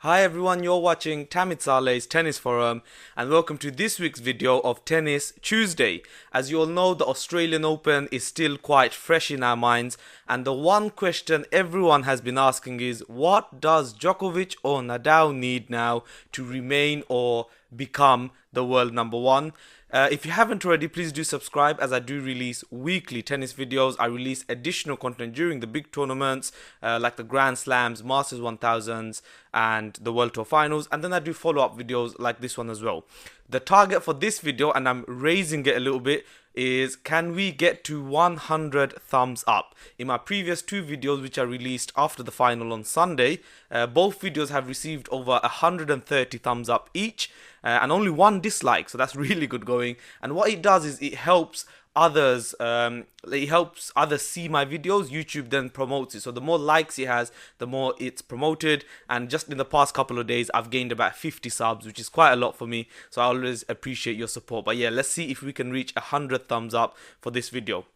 Hi everyone, you're watching Tamit Saleh's Tennis Forum and welcome to this week's video of Tennis Tuesday. As you all know, the Australian Open is still quite fresh in our minds, and the one question everyone has been asking is, what does Djokovic or Nadal need now to remain or become the world number one? If you haven't already, please do subscribe, as I do release weekly tennis videos. I release additional content during the big tournaments like the Grand Slams, Masters 1000s and the World Tour Finals, and then I do follow-up videos like this one as well. The target for this video, and I'm raising it a little bit, is can we get to 100 thumbs up? In my previous two videos, which I released after the final on Sunday, both videos have received over 130 thumbs up each, and only one dislike, so that's really good going. And what it does is it helps others see my videos. YouTube then promotes it, so the more likes it has, the more it's promoted. And just in the past couple of days, I've gained about 50 subs, which is quite a lot for me, so I always appreciate your support. But yeah, let's see if we can reach 100 thumbs up for this video.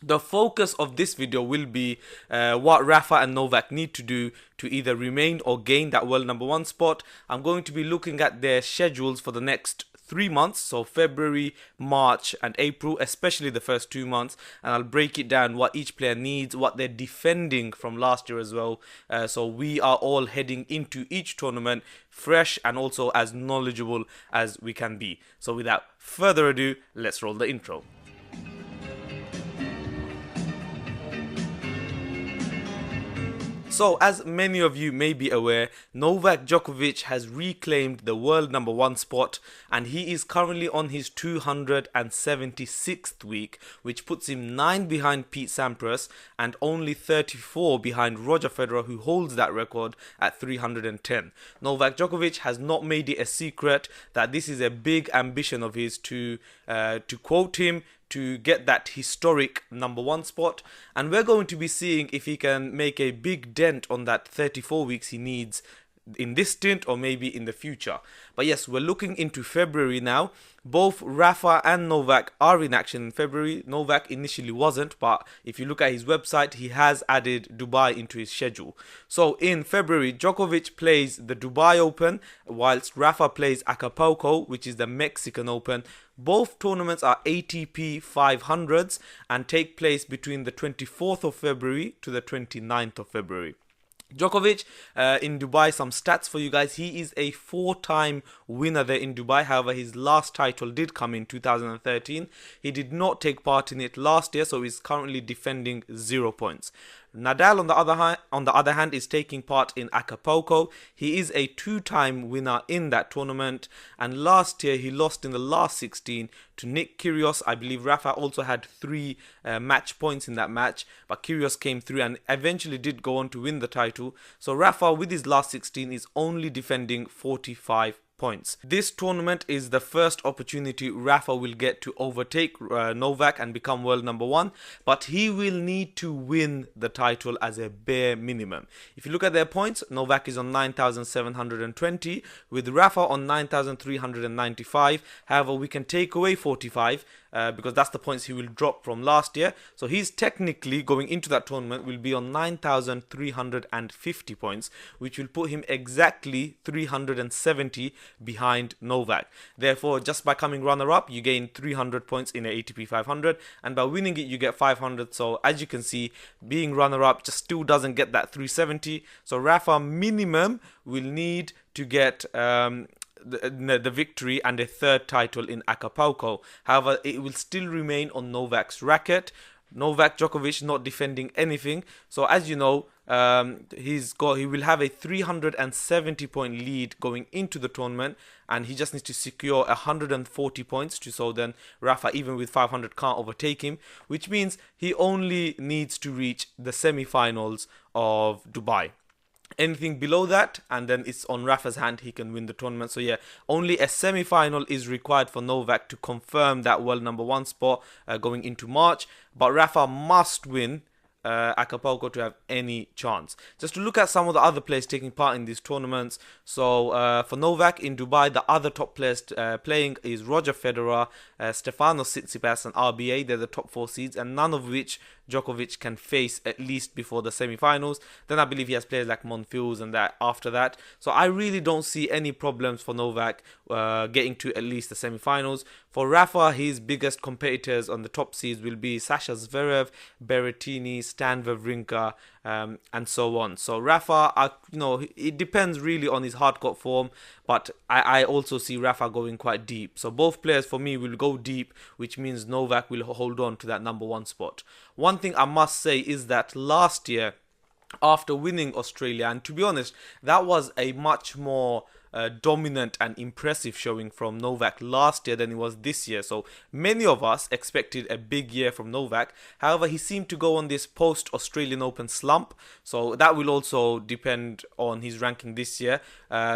The focus of this video will be what Rafa and Novak need to do to either remain or gain that world number one spot. I'm going to be looking at their schedules for the next 3 months, so February, March and April, especially the first 2 months, and I'll break it down what each player needs, what they're defending from last year as well, so we are all heading into each tournament fresh and also as knowledgeable as we can be. So without further ado, let's roll the intro. So, as many of you may be aware, Novak Djokovic has reclaimed the world number one spot, and he is currently on his 276th week, which puts him 9 behind Pete Sampras and only 34 behind Roger Federer, who holds that record at 310. Novak Djokovic has not made it a secret that this is a big ambition of his to quote him, to get that historic number one spot, and we're going to be seeing if he can make a big dent on that 34 weeks he needs in this stint or maybe in the future. But yes, we're looking into February now. Both Rafa and Novak are in action in February. Novak initially wasn't, but if you look at his website, he has added Dubai into his schedule. So in February, Djokovic plays the Dubai Open, whilst Rafa plays Acapulco, which is the Mexican Open. Both tournaments are ATP 500s and take place between the 24th of February to the 29th of February. Djokovic in Dubai, some stats for you guys. He is a 4-time winner there in Dubai. However, his last title did come in 2013. He did not take part in it last year, so he's currently defending 0 points. Nadal, on the other hand, is taking part in Acapulco. He is a 2-time winner in that tournament, and last year he lost in the last 16 to Nick Kyrgios. I believe Rafa also had 3 match points in that match, but Kyrgios came through and eventually did go on to win the title. So Rafa, with his last 16, is only defending 45 points. This tournament is the first opportunity Rafa will get to overtake Novak and become world number one, but he will need to win the title as a bare minimum. If you look at their points, Novak is on 9,720 with Rafa on 9,395. However, we can take away 45 because that's the points he will drop from last year. So he's technically going into that tournament will be on 9,350 points, which will put him exactly 370 behind Novak. Therefore, just by coming runner-up, you gain 300 points in a ATP 500, and by winning it, you get 500. So as you can see, being runner-up just still doesn't get that 370. So Rafa minimum will need to get the victory and a 3rd title in Acapulco. However, it will still remain on Novak's racket. Novak Djokovic not defending anything. So as you know, he will have a 370 point lead going into the tournament, and he just needs to secure 140 points so then Rafa, even with 500, can't overtake him, which means he only needs to reach the semi-finals of Dubai. Anything below that, and then it's on Rafa's hand, he can win the tournament. So yeah, only a semi-final is required for Novak to confirm that world number one spot going into March. But Rafa must win Acapulco to have any chance. Just to look at some of the other players taking part in these tournaments. So for Novak in Dubai, the other top players playing is Roger Federer, Stefanos Tsitsipas and RBA. They're the top 4 seeds, and none of which Djokovic can face at least before the semi-finals. Then I believe he has players like Monfils and that after that. So I really don't see any problems for Novak getting to at least the semi-finals. For Rafa, his biggest competitors on the top seeds will be Sasha Zverev, Berrettini, Stan Wawrinka, and so on. So Rafa, it depends really on his hardcourt form, but I also see Rafa going quite deep. So both players for me will go deep, which means Novak will hold on to that number one spot. One thing I must say is that last year, after winning Australia, and to be honest, that was a much more dominant and impressive showing from Novak last year than it was this year. So many of us expected a big year from Novak. However, he seemed to go on this post-Australian Open slump. So that will also depend on his ranking this year.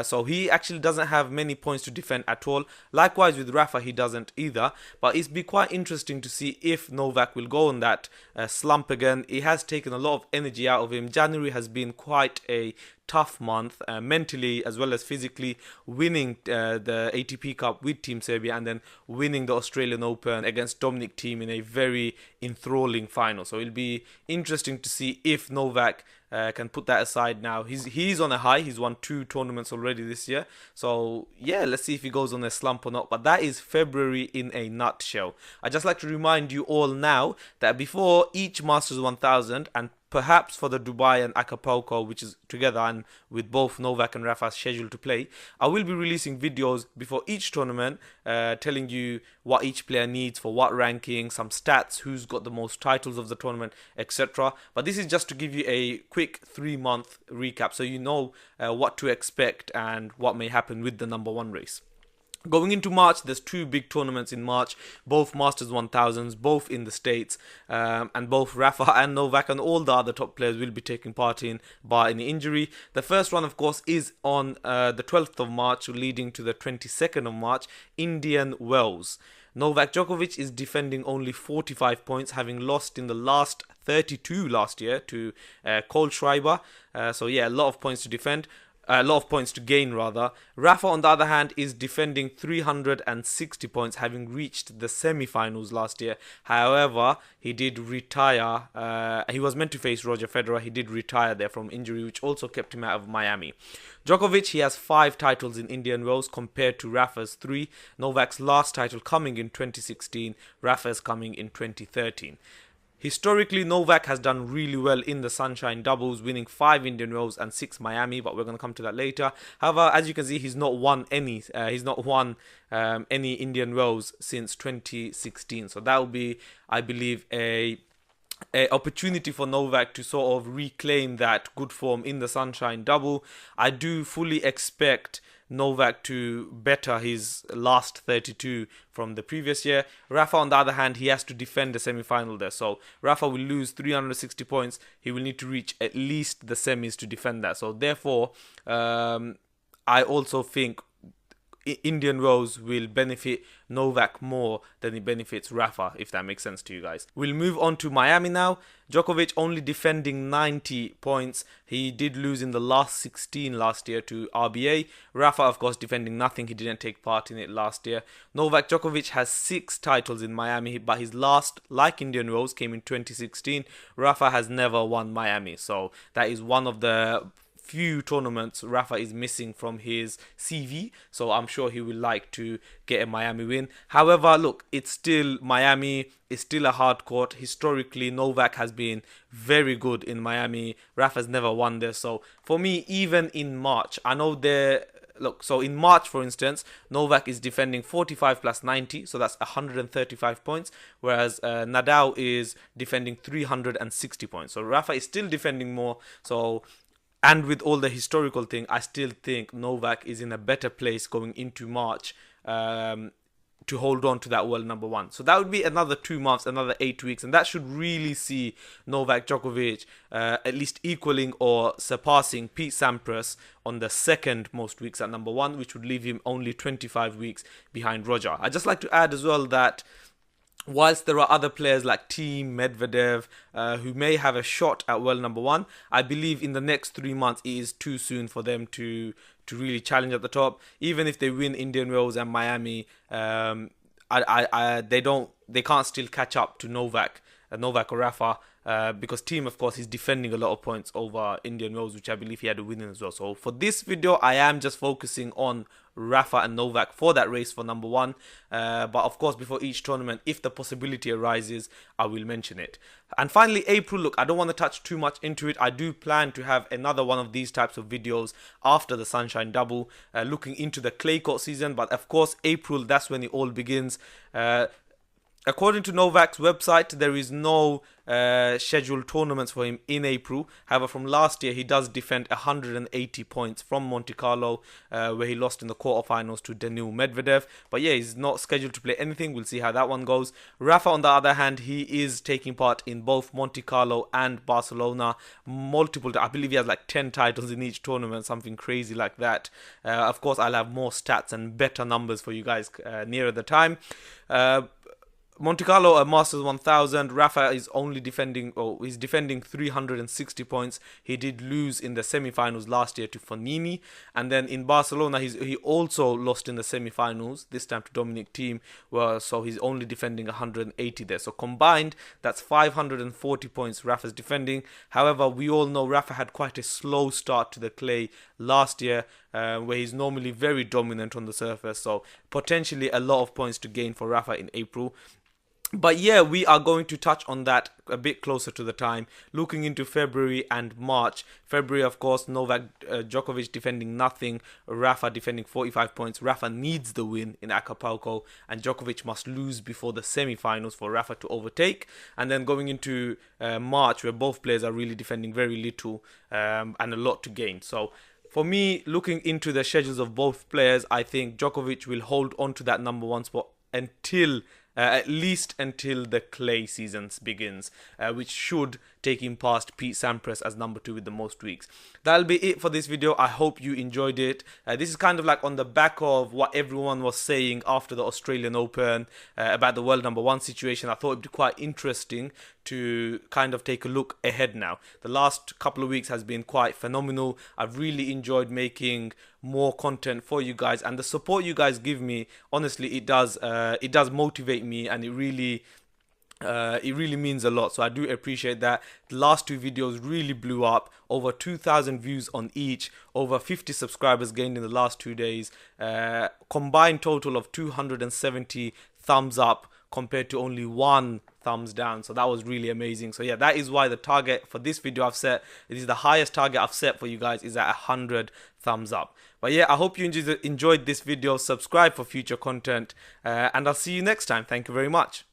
So he actually doesn't have many points to defend at all. Likewise with Rafa, he doesn't either. But it's be quite interesting to see if Novak will go on that slump again. It has taken a lot of energy out of him. January has been quite a tough month, mentally as well as physically, winning the ATP Cup with Team Serbia and then winning the Australian Open against Dominic Thiem in a very enthralling final. So it'll be interesting to see if Novak can put that aside now. He's on a high. He's won 2 tournaments already this year. So yeah, let's see if he goes on a slump or not. But that is February in a nutshell. I'd just like to remind you all now that before each Masters 1000 and perhaps for the Dubai and Acapulco, which is together and with both Novak and Rafa scheduled to play, I will be releasing videos before each tournament telling you what each player needs for what ranking, some stats, who's got the most titles of the tournament, etc. But this is just to give you a quick 3-month recap so you know what to expect and what may happen with the number one race. Going into March, there's 2 big tournaments in March, both Masters 1000s, both in the States, and both Rafa and Novak and all the other top players will be taking part in, bar any injury. The first one, of course, is on the 12th of March, leading to the 22nd of March, Indian Wells. Novak Djokovic is defending only 45 points, having lost in the last 32 last year to Cole Schreiber. So yeah, a lot of points to defend. A lot of points to gain rather. Rafa on the other hand is defending 360 points, having reached the semi-finals last year. However, he did retire. He was meant to face Roger Federer. He did retire there from injury, which also kept him out of Miami. Djokovic, he has 5 titles in Indian Wells compared to Rafa's 3. Novak's last title coming in 2016. Rafa's coming in 2013. Historically, Novak has done really well in the Sunshine Doubles, winning 5 Indian Wells and 6 Miami, but we're going to come to that later. However, as you can see, he's not won any Indian Wells since 2016. So that will be, I believe, a opportunity for Novak to sort of reclaim that good form in the Sunshine Double. I do fully expect Novak to better his last 32 from the previous year. Rafa, on the other hand, he has to defend the semi-final there. So Rafa will lose 360 points. He will need to reach at least the semis to defend that. So therefore, I also think Indian Wells will benefit Novak more than it benefits Rafa, if that makes sense to you guys. We'll move on to Miami now. Djokovic only defending 90 points. He did lose in the last 16 last year to RBA. Rafa, of course, defending nothing. He didn't take part in it last year. Novak Djokovic has 6 titles in Miami, but his last, like Indian Wells, came in 2016. Rafa has never won Miami. So that is one of the few tournaments Rafa is missing from his CV, so I'm sure he will like to get a Miami win. However, look, it's still Miami, it's still a hard court. Historically, Novak has been very good in Miami. Rafa's never won there, so for me, even in March, I know so in March, for instance, Novak is defending 45 plus 90, so that's 135 points, whereas Nadal is defending 360 points. So Rafa is still defending more, and with all the historical thing, I still think Novak is in a better place going into March to hold on to that world number one. So that would be another 2 months, another 8 weeks, and that should really see Novak Djokovic at least equaling or surpassing Pete Sampras on the second most weeks at number one, which would leave him only 25 weeks behind Roger. I'd just like to add as well that whilst there are other players like Thiem, Medvedev, who may have a shot at world number one, I believe in the next 3 months it is too soon for them to really challenge at the top. Even if they win Indian Wells and Miami, they can't still catch up to Novak or Rafa because team, of course, he's defending a lot of points over Indian Wells, which I believe he had a win in as well. So for this video, I am just focusing on Rafa and Novak for that race for number one. But of course, before each tournament, if the possibility arises, I will mention it. And finally, April. Look, I don't want to touch too much into it. I do plan to have another one of these types of videos after the Sunshine Double, looking into the clay court season. But of course, April, that's when it all begins. According to Novak's website, there is no scheduled tournaments for him in April. However, from last year, he does defend 180 points from Monte Carlo, where he lost in the quarterfinals to Daniil Medvedev. But yeah, he's not scheduled to play anything. We'll see how that one goes. Rafa, on the other hand, he is taking part in both Monte Carlo and Barcelona. I believe he has like 10 titles in each tournament, something crazy like that. Of course, I'll have more stats and better numbers for you guys nearer the time. Monte Carlo, Masters 1000. Rafa is only defending, he's defending 360 points. He did lose in the semi-finals last year to Fognini, and then in Barcelona, he also lost in the semi-finals, this time to Dominic Thiem. So he's only defending 180 there. So combined, that's 540 points Rafa's defending. However, we all know Rafa had quite a slow start to the clay last year, where he's normally very dominant on the surface. So potentially a lot of points to gain for Rafa in April. But yeah, we are going to touch on that a bit closer to the time, looking into February and March. February, of course, Novak Djokovic defending nothing, Rafa defending 45 points. Rafa needs the win in Acapulco, and Djokovic must lose before the semi-finals for Rafa to overtake. And then going into March, where both players are really defending very little and a lot to gain. So for me, looking into the schedules of both players, I think Djokovic will hold on to that number one spot until at least until the clay seasons begins, which should take him past Pete Sampras as number two with the most weeks. That'll be it for this video. I hope you enjoyed it. This is kind of like on the back of what everyone was saying after the Australian Open about the world number one situation. I thought it'd be quite interesting to kind of take a look ahead now. The last couple of weeks has been quite phenomenal. I've really enjoyed making more content for you guys, and the support you guys give me, honestly, it does motivate me, and it really means a lot. So I do appreciate that. The last two videos really blew up, over 2,000 views on each, over 50 subscribers gained in the last 2 days, combined total of 270 thumbs up compared to only one thumbs down. So that was really amazing. So yeah, that is why the target for this video I've set, it is the highest target I've set for you guys, is at 100 thumbs up. But yeah, I hope you enjoyed this video. Subscribe for future content, and I'll see you next time. Thank you very much.